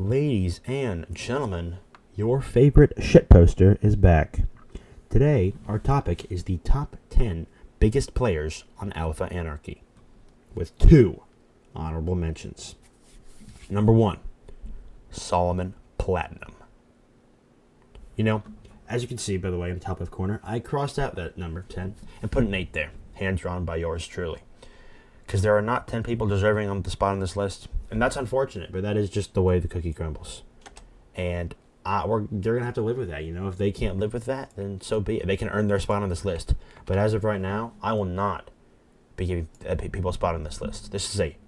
Ladies and gentlemen, your favorite shitposter is back. Today, our topic is the top 10 biggest players on AlphaAnarchy, with 2 honorable mentions. Number 1, Solomon Platinum. You know, as you can see, by the way, in the top left corner, I crossed out that number 10 and put an 8 there, hand drawn by yours truly. Because there are not 10 people deserving of the spot on this list. And that's unfortunate, but that is just the way the cookie crumbles. And they're going to have to live with that. You know, if they can't live with that, then so be it. They can earn their spot on this list. But as of right now, I will not be giving people a spot on this list. This is a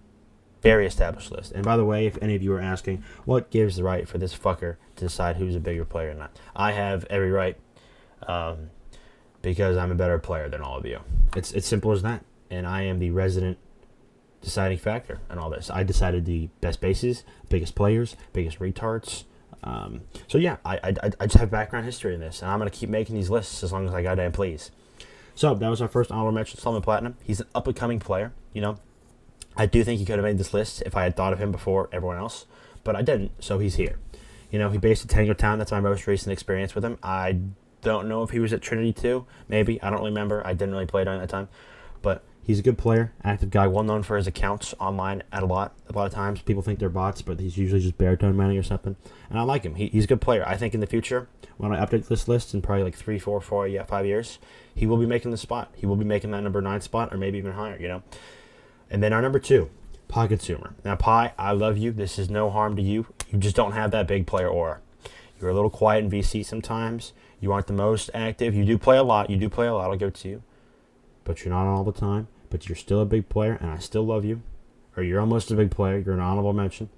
very established list. And by the way, if any of you are asking, what gives the right for this fucker to decide who's a bigger player or not? I have every right because I'm a better player than all of you. It's simple as that. And I am the resident deciding factor in all this. I decided the best bases, biggest players, biggest retards. So yeah, I just have background history in this, and I'm going to keep making these lists as long as I goddamn please. So that was our first honorable mention, Solomon Platinum. He's an up-and-coming player, you know. I do think he could have made this list if I had thought of him before everyone else, but I didn't, so he's here. You know, he based at Tango Town. That's my most recent experience with him. I don't know if he was at Trinity 2, maybe. I don't remember. I didn't really play during that time, but he's a good player, active guy, well known for his accounts online a lot of times. People think they're bots, but he's usually just baritone mining or something. And I like him. He's a good player. I think in the future, when I update this list in probably like 3, 4, 5 years, he will be making the spot. He will be making that number 9 spot or maybe even higher, you know. And then our number 2, Pie Consumer. Now, Pie, I love you. This is no harm to you. You just don't have that big player aura. You're a little quiet in VC sometimes. You aren't the most active. You do play a lot. I'll give it to you. But you're not on all the time. But you're still a big player, and I still love you. Or you're almost a big player. You're an honorable mention.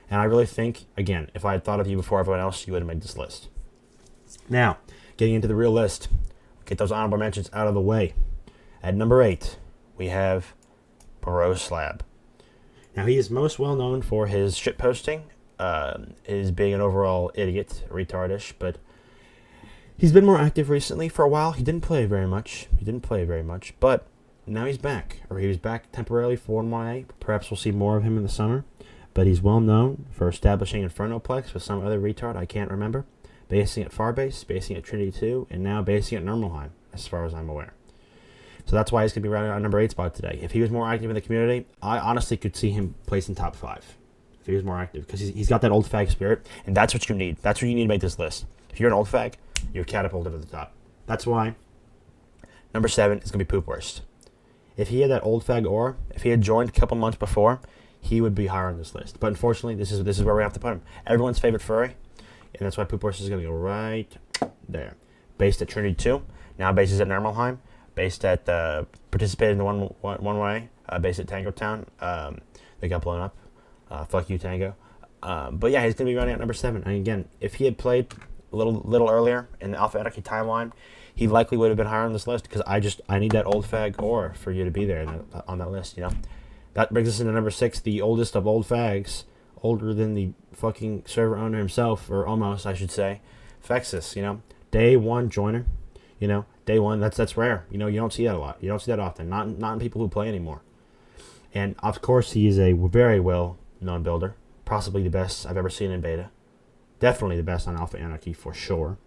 And I really think, again, if I had thought of you before everyone else, you would have made this list. Now, getting into the real list. Get those honorable mentions out of the way. At number 8, we have Bro Slab. Now, he is most well known for his shitposting, his being an overall idiot, retardish, but he's been more active recently. For a while, he didn't play very much, but now he's back, or he was back temporarily for 1YA. Perhaps we'll see more of him in the summer, but he's well known for establishing Infernoplex with some other retard I can't remember, basing at Farbase, basing at Trinity 2, and now basing at Normalheim, as far as I'm aware. So that's why he's going to be right on number 8 spot today. If he was more active in the community, I honestly could see him placing top 5. If he was more active, because he's got that old fag spirit, and that's what you need. That's what you need to make this list. If you're an old fag, you're catapulted to the top. That's why number 7 is going to be Poop Worst. If he had that old fag aura, if he had joined a couple months before, he would be higher on this list. But unfortunately, this is where we have to put him. Everyone's favorite furry, and that's why Poop Worst is going to go right there. Based at Trinity 2, now bases at Normalheim, based at participated in the one way, based at Tango Town. They got blown up. Fuck you, Tango. But yeah, he's going to be running at number 7. And again, if he had played a little earlier in the AlphaAnarchy timeline, he likely would have been higher on this list because I need that old fag aura for you to be there on that list, you know. That brings us into number 6, the oldest of old fags, older than the fucking server owner himself, or almost, I should say, Fexus, you know. Day 1 joiner, you know. Day 1, that's rare. You know, you don't see that a lot. You don't see that often. Not in people who play anymore. And of course, he is a very well-known builder, possibly the best I've ever seen in beta. Definitely the best on AlphaAnarchy for sure.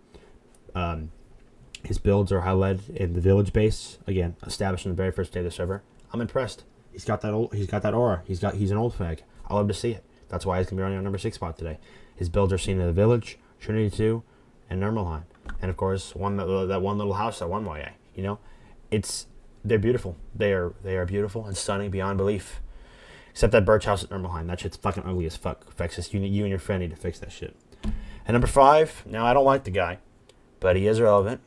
His builds are highlighted in the village base. Again, established on the very first day of the server. I'm impressed. He's got that aura. He's an old fag. I love to see it. That's why he's gonna be running on number 6 spot today. His builds are seen in the village, Trinity 2, and Normalheim. And of course, that one little house at 1YA. You know, they're beautiful. They are beautiful and stunning beyond belief. Except that birch house at Normalheim. That shit's fucking ugly as fuck. Fexus, you and your friend need to fix that shit. And number 5. Now I don't like the guy, but he is relevant.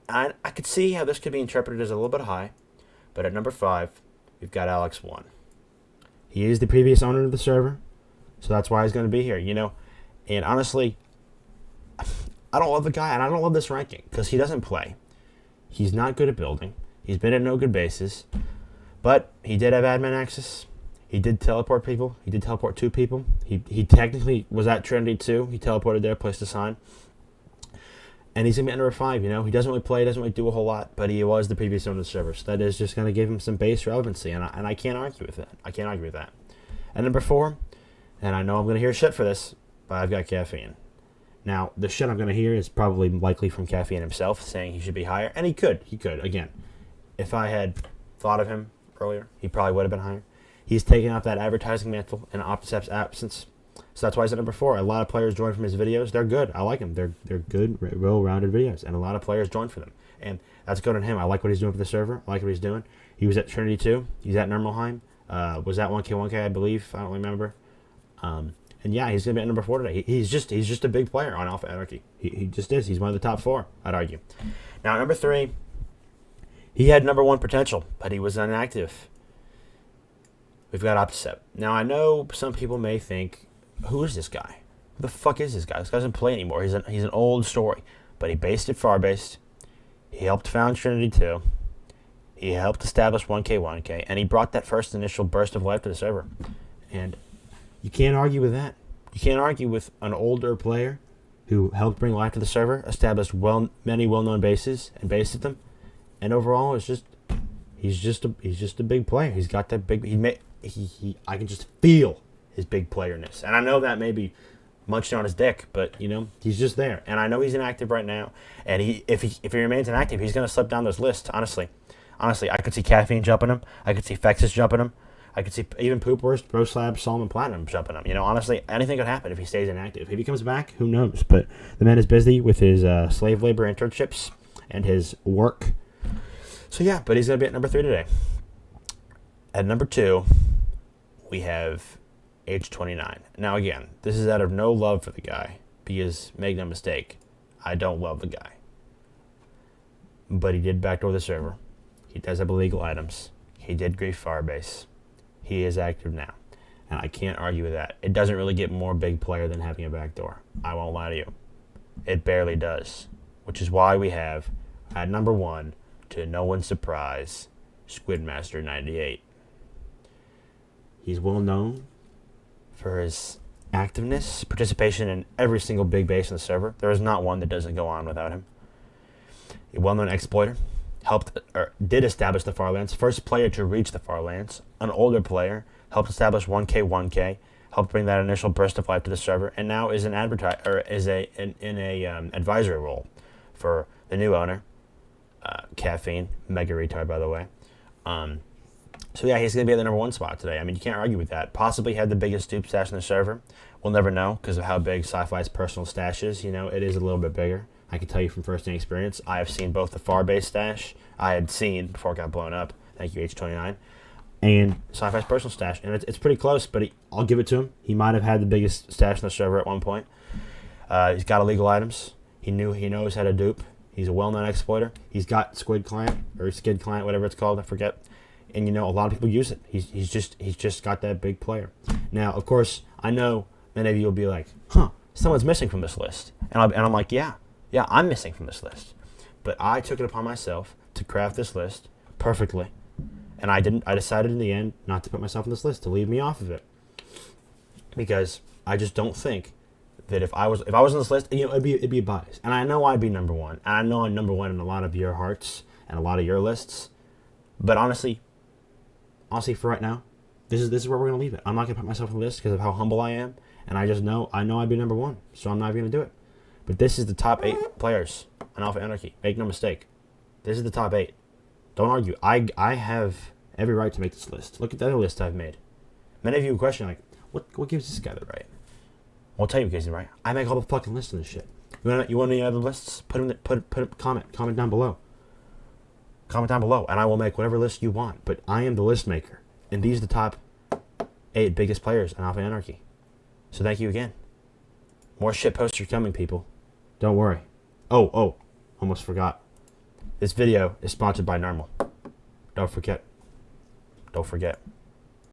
I could see how this could be interpreted as a little bit high, but at number 5, we've got Alex 1. He is the previous owner of the server, so that's why he's going to be here, you know. And honestly, I don't love the guy, and I don't love this ranking, because he doesn't play. He's not good at building. He's been at no good bases, but he did have admin access. He did teleport people. He did teleport 2 people. He technically was at Trinity 2. He teleported there, placed a sign. And he's going to be at number 5, you know. He doesn't really play, doesn't really do a whole lot, but he was the previous owner of the server. So that is just going to give him some base relevancy, and I can't argue with that. I can't argue with that. At number 4, and I know I'm going to hear shit for this, but I've got Caffeine. Now, the shit I'm going to hear is probably likely from Caffeine himself, saying he should be higher. And he could. He could. Again, if I had thought of him earlier, he probably would have been higher. He's taken up that advertising mantle in OptiSep's absence. So that's why he's at number 4. A lot of players join from his videos. They're good. I like them. They're good, well-rounded videos. And a lot of players join for them. And that's good on him. I like what he's doing for the server. I like what he's doing. He was at Trinity 2. He's at Nurmulheim. Was at 1K, I believe. I don't remember. And yeah, he's going to be at number 4 today. He's just a big player on AlphaAnarchy. He just is. He's one of the top 4, I'd argue. Now, number 3, he had number 1 potential, but he was inactive. We've got OptiSep. Now, I know some people may think, who is this guy? Who the fuck is this guy? This guy doesn't play anymore. He's an old story. But he based it far-based. He helped found Trinity 2. He helped establish 1K, and he brought that first initial burst of life to the server. And you can't argue with that. You can't argue with an older player who helped bring life to the server, established many well-known bases, and based them. And overall, he's just a big player. He's got that big. I can just feel his big playerness, and I know that may be munched on his dick, but he's just there. And I know he's inactive right now, and if he remains inactive, he's gonna slip down those lists. Honestly, I could see Caffeine jumping him. I could see Fexus jumping him. I could see even Poopworst, Bro Slab, Solomon Platinum jumping him. Honestly, anything could happen if he stays inactive. If he comes back, who knows? But the man is busy with his slave labor internships and his work. So yeah, but he's gonna be at number 3 today. At number 2, we have H29. Now again, this is out of no love for the guy, because make no mistake, I don't love the guy. But he did backdoor the server. He does have illegal items. He did grief Firebase. He is active now. And I can't argue with that. It doesn't really get more big player than having a backdoor. I won't lie to you. It barely does. Which is why we have, at number 1, to no one's surprise, Squidmaster 98. He's well known for his activeness, participation in every single big base in the server. There is not one that doesn't go on without him. A well-known exploiter, did establish the Farlands, first player to reach the Farlands, an older player, helped establish 1K, helped bring that initial burst of life to the server, and now is in advisory role for the new owner, Caffeine, mega retard by the way. So yeah, he's going to be at the number 1 spot today. I mean, you can't argue with that. Possibly had the biggest dupe stash in the server. We'll never know because of how big Sci-Fi's personal stash is. It is a little bit bigger. I can tell you from first-hand experience. I have seen both the Far-Base stash I had seen before it got blown up. Thank you, H29. And Sci-Fi's personal stash. And it's pretty close, but I'll give it to him. He might have had the biggest stash in the server at one point. He's got illegal items. He knows how to dupe. He's a well-known exploiter. He's got Squid Client, or Skid Client, whatever it's called. I forget. And a lot of people use it. He's just got that big player. Now, of course, I know many of you will be like, someone's missing from this list. And I'm like, yeah, I'm missing from this list. But I took it upon myself to craft this list perfectly. And I decided in the end not to put myself on this list, to leave me off of it. Because I just don't think that if I was on this list, it'd be a bias. And I know I'd be number 1. And I know I'm number 1 in a lot of your hearts and a lot of your lists. But honestly, for right now, this is where we're going to leave it. I'm not going to put myself on the list because of how humble I am. And I know I'd be number 1. So I'm not even going to do it. But this is the top 8 players on Alpha Anarchy. Make no mistake. This is the top 8. Don't argue. I have every right to make this list. Look at the other list I've made. Many of you question, what gives this guy the right? I'll tell you what gives him the right. I make all the fucking lists of this shit. You want any other lists? Comment down below. Comment down below, and I will make whatever list you want. But I am the list maker, and these are the top 8 biggest players on Alpha Anarchy. So thank you again. More shit posts are coming, people. Don't worry. Oh, almost forgot. This video is sponsored by Normal. Don't forget.